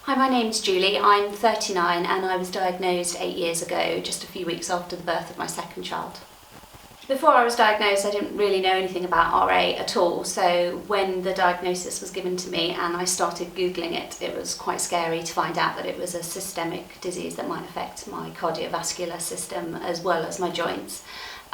Hi, my name's Julie. I'm 39 and I was diagnosed 8 years ago, just a few weeks after the birth of my second child. Before I was diagnosed, I didn't really know anything about RA at all, so when the diagnosis was given to me and I started Googling it, it was quite scary to find out that it was a systemic disease that might affect my cardiovascular system as well as my joints.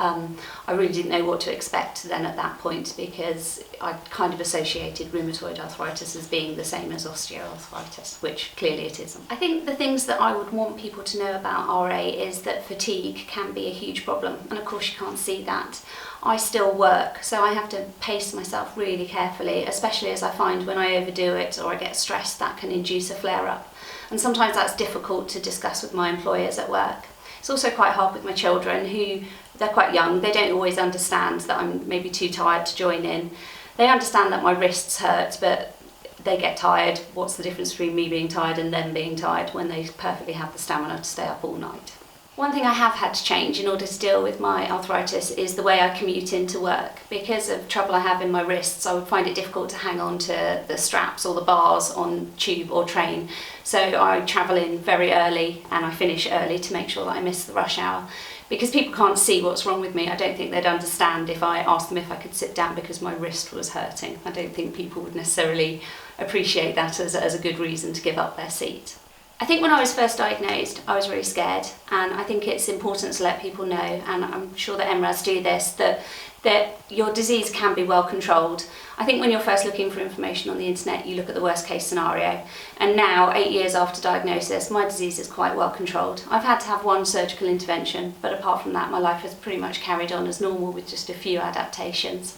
I really didn't know what to expect then at that point, because I kind of associated rheumatoid arthritis as being the same as osteoarthritis, which clearly it isn't. I think the things that I would want people to know about RA is that fatigue can be a huge problem, and of course you can't see that. I still work, so I have to pace myself really carefully, especially as I find when I overdo it or I get stressed, that can induce a flare-up. And sometimes that's difficult to discuss with my employers at work. It's also quite hard with my children, who they're quite young. They don't always understand that I'm maybe too tired to join in. They understand that my wrists hurt, but they get tired. What's the difference between me being tired and them being tired when they perfectly have the stamina to stay up all night? One thing I have had to change in order to deal with my arthritis is the way I commute into work. Because of trouble I have in my wrists, I would find it difficult to hang on to the straps or the bars on tube or train. So I travel in very early and I finish early to make sure that I miss the rush hour. Because people can't see what's wrong with me, I don't think they'd understand if I asked them if I could sit down because my wrist was hurting. I don't think people would necessarily appreciate that as a good reason to give up their seat. I think when I was first diagnosed, I was really scared, and I think it's important to let people know, and I'm sure that MRAS do this, that your disease can be well controlled. I think when you're first looking for information on the internet, you look at the worst case scenario, and now, 8 years after diagnosis, my disease is quite well controlled. I've had to have one surgical intervention, but apart from that, my life has pretty much carried on as normal with just a few adaptations.